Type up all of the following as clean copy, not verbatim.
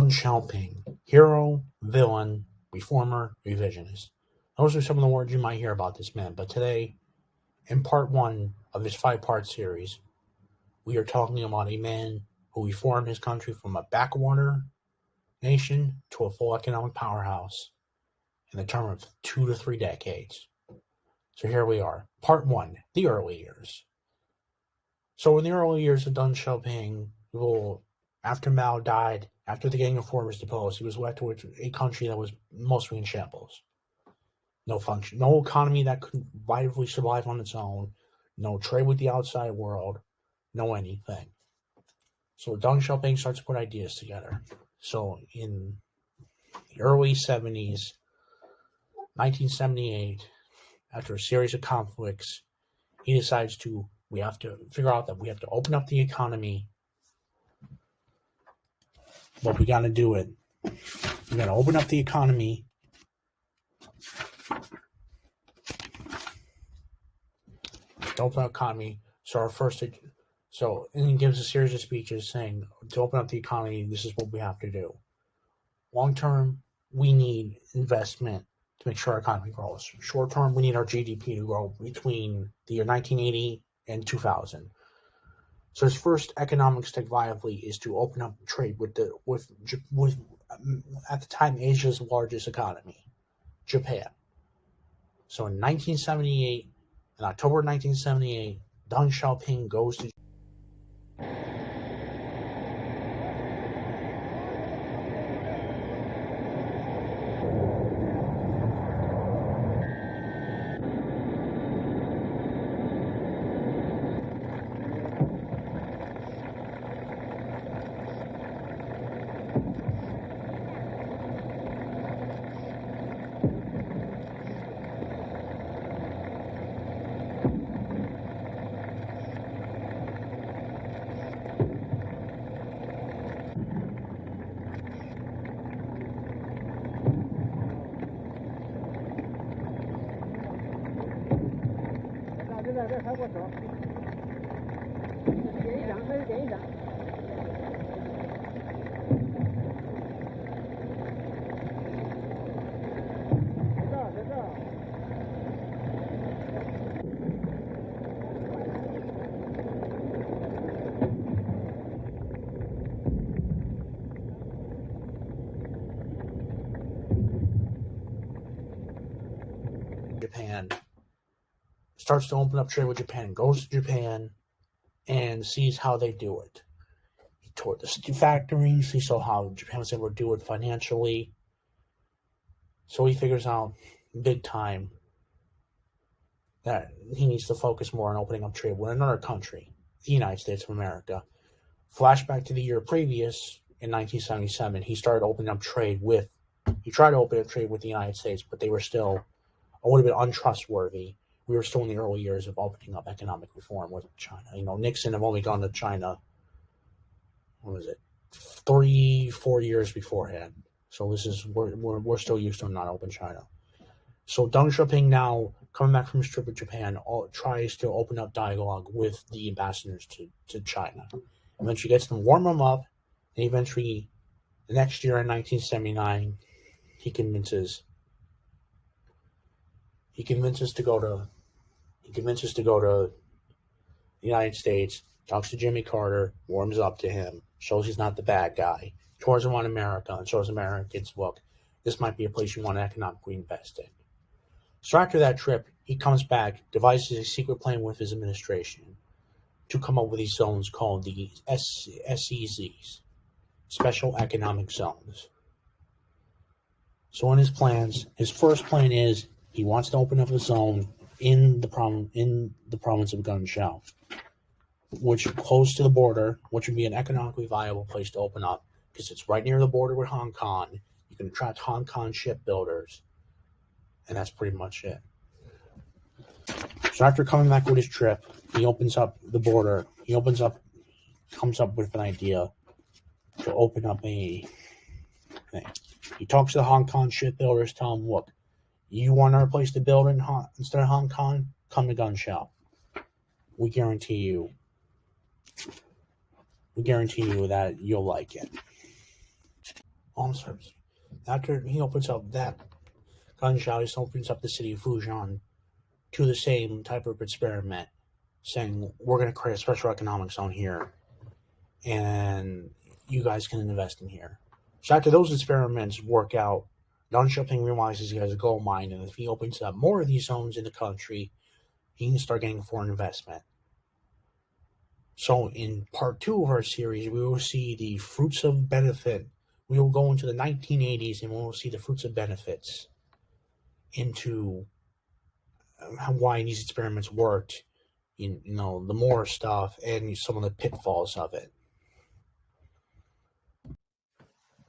Deng Xiaoping, hero, villain, reformer, revisionist. Those are some of the words you might hear about this man. But today, in part one of this 5-part series, we are talking about a man who reformed his country from a backwater nation to a full economic powerhouse in the term of 2 to 3 decades. So here we are. Part one, the early years. So in the early years of Deng Xiaoping, after Mao died, after the Gang of Four was deposed, he was left with a country that was mostly in shambles. No function, no economy that could viably survive on its own, no trade with the outside world, no anything. So Deng Xiaoping starts to put ideas together. So in the early 70s, 1978, after a series of conflicts, he decides we have to figure out that we have to open up the economy. But we got to do it. We got to open up the economy. And he gives a series of speeches saying, to open up the economy, this is what we have to do. Long term, we need investment to make sure our economy grows. Short term, we need our GDP to grow between the year 1980 and 2000. So his first economic step viably is to open up trade with at the time Asia's largest economy, Japan. So in October 1978, Deng Xiaoping goes to Japan, starts to open up trade with Japan, goes to Japan and sees how they do it. He toured the steel factories, he saw how Japan was able to do it financially. So he figures out big time that he needs to focus more on opening up trade with another country, the United States of America. Flashback to the year previous, in 1977, he tried to open up trade with the United States, but they were still a little bit untrustworthy. We were still in the early years of opening up economic reform with China. Nixon had only gone to China, 3-4 years beforehand. So we're still used to not open China. So Deng Xiaoping, now coming back from his trip to Japan, tries to open up dialogue with the ambassadors to China. Eventually gets them, warm them up, and eventually the next year in 1979, he convinces to go to the United States, talks to Jimmy Carter, warms up to him, shows he's not the bad guy, tours around America, and shows Americans, look, this might be a place you want to economically invest in. So after that trip, he comes back, devises a secret plan with his administration to come up with these zones called the SEZs, Special Economic Zones. So in his plans, his first plan is he wants to open up a zone in the province of Guangzhou, which close to the border, which would be an economically viable place to open up because it's right near the border with Hong Kong. You can attract Hong Kong shipbuilders, and that's pretty much it. So after coming back with his trip, he opens up the border. Comes up with an idea to open up a thing. He talks to the Hong Kong shipbuilders, tell them, look, you want our place to build instead of Hong Kong? Come to Guangzhou. We guarantee you that you'll like it. on service. After he opens up that gunshot, he opens up the city of Fujian to the same type of experiment, saying we're going to create a special economic zone here, and you guys can invest in here. So after those experiments work out, Deng Xiaoping realizes he has a gold mine, and if he opens up more of these zones in the country, he can start getting foreign investment. So in part 2 of our series, we will see the fruits of benefit. We will go into the 1980s, and we will see the fruits of benefits into why these experiments worked, the more stuff, and some of the pitfalls of it.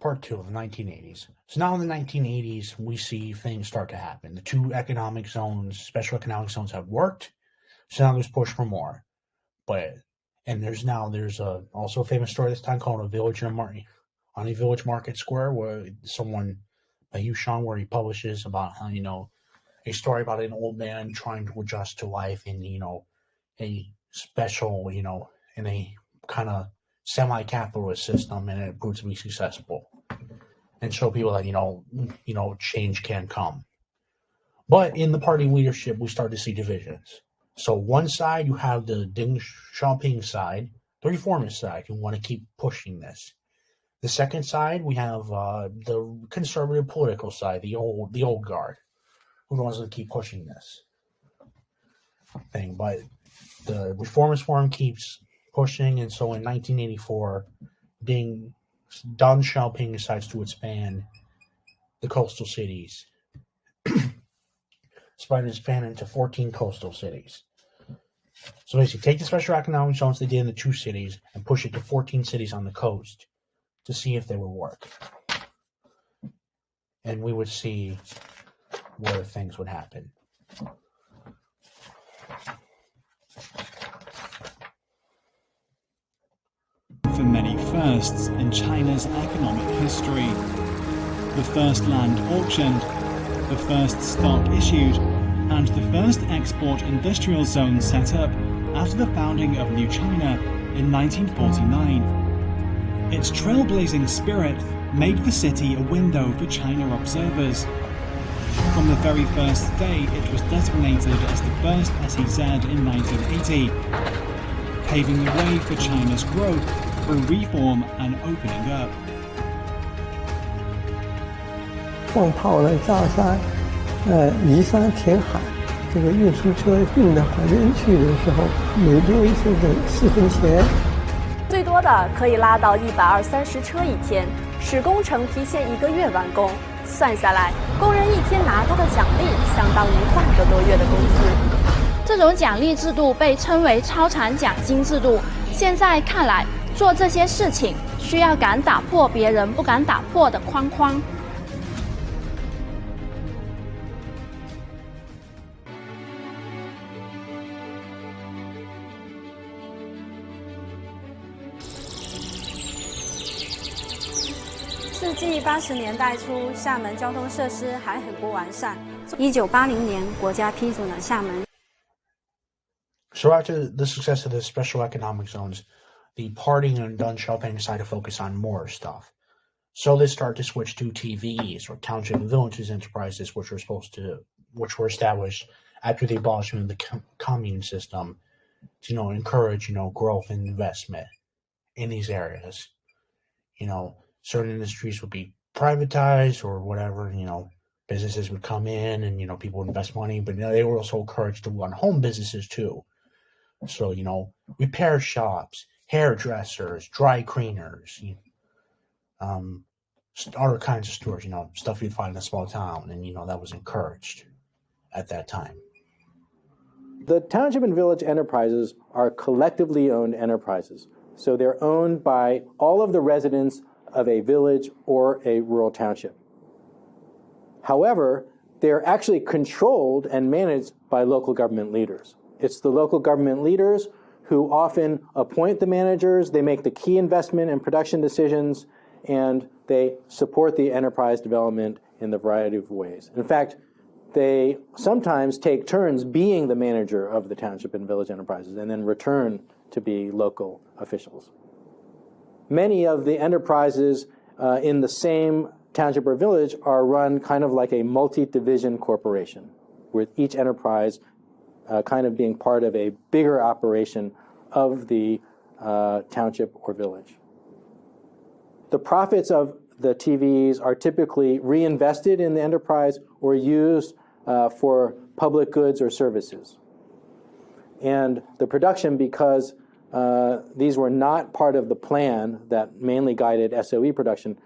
Part 2 of the 1980s. So now in the 1980s, we see things start to happen. The 2 economic zones, special economic zones, have worked. So now there's push for more. There's also a famous story this time called on a village market square, where someone, Yu Shan, where he publishes about how, a story about an old man trying to adjust to life in, a special, in a kind of semi-capitalist system, and it proves to be successful, and show people that change can come. But in the party leadership, we start to see divisions. So one side, you have the Deng Xiaoping side, the reformist side, who want to keep pushing this. The second side, we have the conservative political side, the old guard, who wants to keep pushing this thing. But the reformist forum keeps pushing, and so in 1984, Deng Xiaoping decides to expand the coastal cities. Expand into 14 coastal cities. So basically, take the special economic zones they did in the 2 cities and push it to 14 cities on the coast to see if they would work. And we would see where things would happen. For many firsts in China's economic history. The first land auctioned, the first stock issued, and the first export industrial zone set up after the founding of New China in 1949. Its trailblazing spirit made the city a window for China observers. From the very first day, it was designated as the first SEZ in 1980, paving the way for China's growth through reform and opening up. 放炮了，炸山，移山填海，这个运输车运到海边去的时候，每多一次的4分钱。最多的可以拉到120-130车一天，使工程提前1个月完工。算下来，工人一天拿到的奖励相当于半个多月的工资。这种奖励制度被称为超长奖金制度。现在看来，做这些事情需要敢打破别人不敢打破的框框。世纪80年代初，厦门交通设施还很不完善。1980年，国家批准了厦门。So after the success of the special economic zones, the party and Deng Xiaoping decide to focus on more stuff. So they start to switch to TVEs, or township and villages enterprises, which were established after the abolishment of the commune system to, encourage, growth and investment in these areas. Certain industries would be privatized or whatever, businesses would come in and, people would invest money, but they were also encouraged to run home businesses too. So, repair shops, hairdressers, dry cleaners, other kinds of stores, stuff you'd find in a small town, and, that was encouraged at that time. The township and village enterprises are collectively owned enterprises. So they're owned by all of the residents of a village or a rural township. However, they're actually controlled and managed by local government leaders. It's the local government leaders who often appoint the managers, they make the key investment and production decisions, and they support the enterprise development in the variety of ways. In fact, they sometimes take turns being the manager of the township and village enterprises and then return to be local officials. Many of the enterprises in the same township or village are run kind of like a multi-division corporation, with each enterprise kind of being part of a bigger operation of the township or village. The profits of the TVs are typically reinvested in the enterprise or used for public goods or services. And the production, because these were not part of the plan that mainly guided SOE production,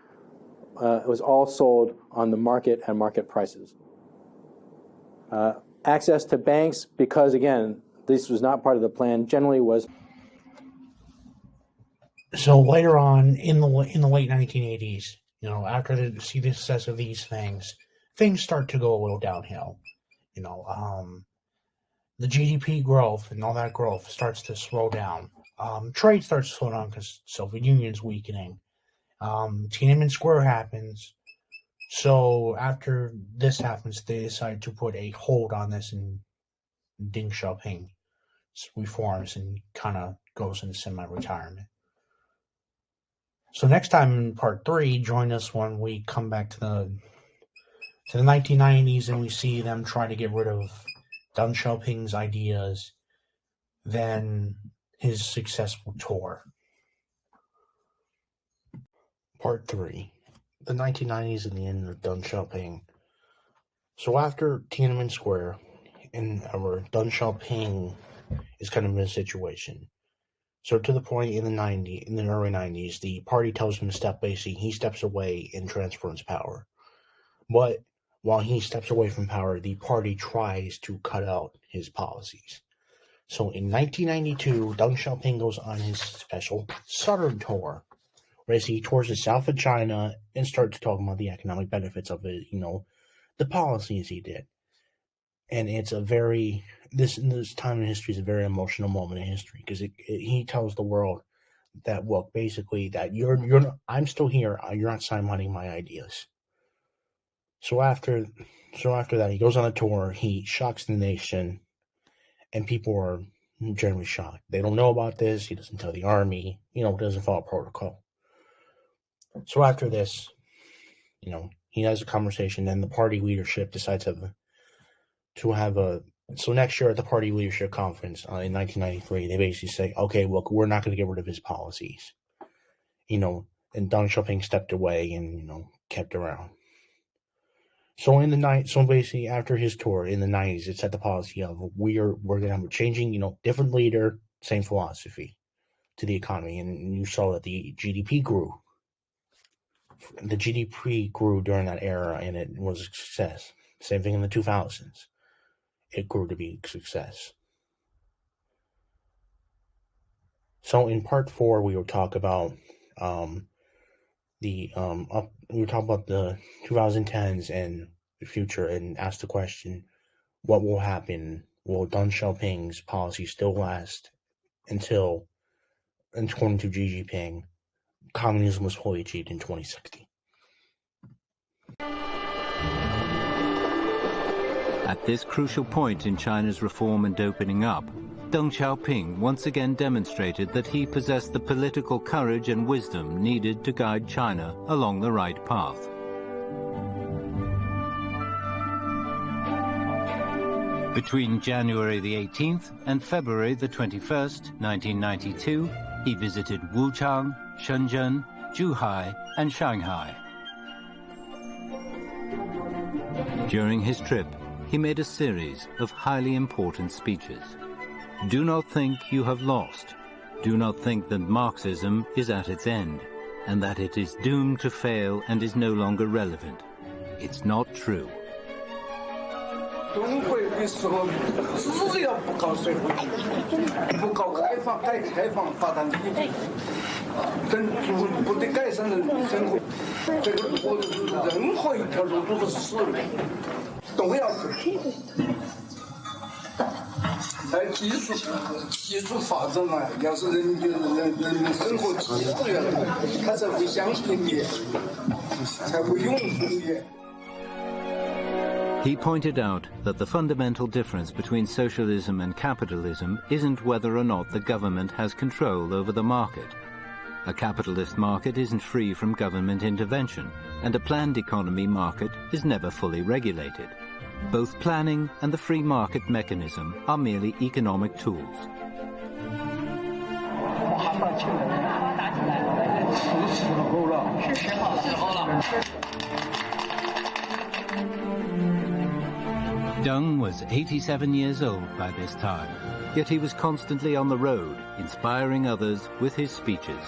it was all sold on the market and market prices. Access to banks, because again, this was not part of the plan, generally was. So later on in the late 1980s, you know, after the success of these things start to go a little downhill. You know, the GDP growth and all that growth starts to slow down. Trade starts to slow down because Soviet Union's weakening. Tiananmen Square happens. So after this happens, they decide to put a hold on this, and Deng Xiaoping reforms and kind of goes into semi-retirement. So next time in part 3, join us when we come back to the 1990s and we see them try to get rid of Deng Xiaoping's ideas, then his successful tour. Part 3. The 1990s and the end of Deng Xiaoping. So after Tiananmen Square, Deng Xiaoping is kind of in a situation. So to the point in the early 90s, the party tells him to he steps away and transfers power. But while he steps away from power, the party tries to cut out his policies. So in 1992, Deng Xiaoping goes on his special Southern tour, where he tours the south of China and starts talking about the economic benefits of it, you know, the policies he did. And it's a very, this time in history is a very emotional moment in history, because he tells the world that, look, basically that I'm still here, you're not sidelining my ideas. So after that, he goes on a tour, he shocks the nation, and people are generally shocked. They don't know about this, he doesn't tell the army, you know, doesn't follow protocol. So after this, you know, he has a conversation, and the party leadership decides to have so next year at the party leadership conference in 1993, they basically say, okay, look, we're not going to get rid of his policies. You know, and Deng Xiaoping stepped away and, you know, kept around. So basically after his tour in the 90s, it set the policy of we're going to have a changing, you know, different leader, same philosophy to the economy. And you saw that the GDP grew. The GDP grew during that era, and it was a success. Same thing in the 2000s. It grew to be a success. So in part 4, we will talk about we were talking about the 2010s and the future, and ask the question, what will happen? Will Deng Xiaoping's policy still last until, according to Xi Jinping, communism was fully achieved in 2060? At this crucial point in China's reform and opening up, Deng Xiaoping once again demonstrated that he possessed the political courage and wisdom needed to guide China along the right path. Between January the 18th and February the 21st, 1992, he visited Wuchang, Shenzhen, Zhuhai, and Shanghai. During his trip, he made a series of highly important speeches. Do not think you have lost. Do not think that Marxism is at its end, and that it is doomed to fail and is no longer relevant. It's not true. 工会的时候只要不搞社会主义，不搞改革开放发展经济，不得改善人民生活，这个我任何一条路都是死路，都要走。技术发展嘛，要是人民生活技术要好，他才会相信你，才会拥护你。 He pointed out that the fundamental difference between socialism and capitalism isn't whether or not the government has control over the market. A capitalist market isn't free from government intervention, and a planned economy market is never fully regulated. Both planning and the free market mechanism are merely economic tools. Deng was 87 years old by this time, yet he was constantly on the road, inspiring others with his speeches.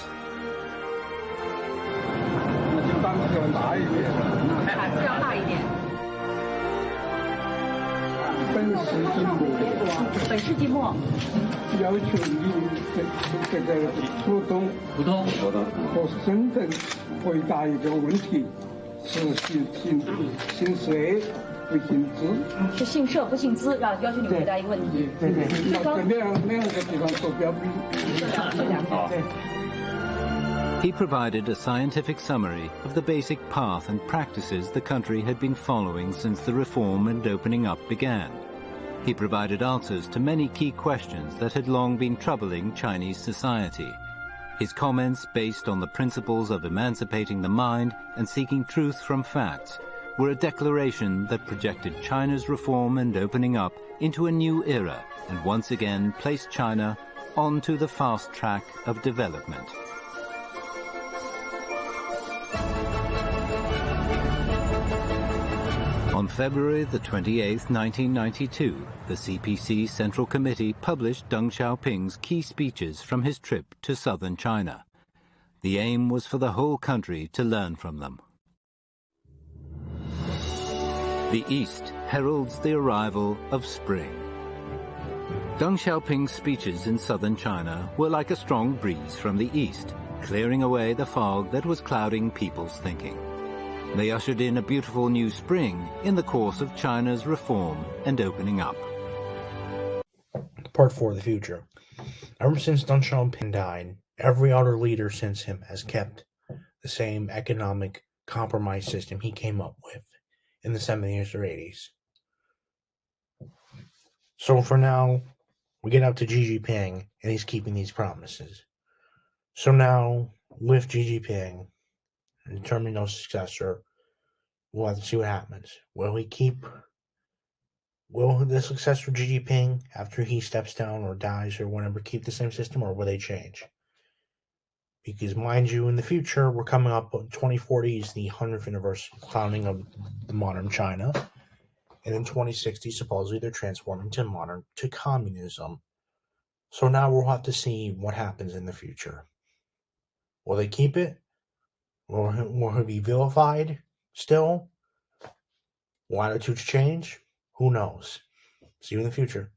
He provided a scientific summary of the basic path and practices the country had been following since the reform and opening up began. He provided answers to many key questions that had long been troubling Chinese society. His comments, based on the principles of emancipating the mind and seeking truth from facts, were a declaration that projected China's reform and opening up into a new era and once again placed China onto the fast track of development. On February the 28th, 1992, the CPC Central Committee published Deng Xiaoping's key speeches from his trip to southern China. The aim was for the whole country to learn from them. The East heralds the arrival of spring. Deng Xiaoping's speeches in southern China were like a strong breeze from the east, clearing away the fog that was clouding people's thinking. They ushered in a beautiful new spring in the course of China's reform and opening up. Part 4, the future. Ever since Deng Xiaoping died, every other leader since him has kept the same economic compromise system he came up with in the 70s or 80s. So for now, we get up to Xi Jinping, and he's keeping these promises. So now, with Xi Jinping, and determining no successor, we'll have to see what happens. Will the successor Xi Jinping, after he steps down or dies or whatever, keep the same system, or will they change? Because, mind you, in the future, we're coming up on 2040 is the 100th anniversary founding of the modern China. And in 2060, supposedly they're transforming to communism. So now we'll have to see what happens in the future. Will they keep it? Will he be vilified still? Will attitudes change? Who knows? See you in the future.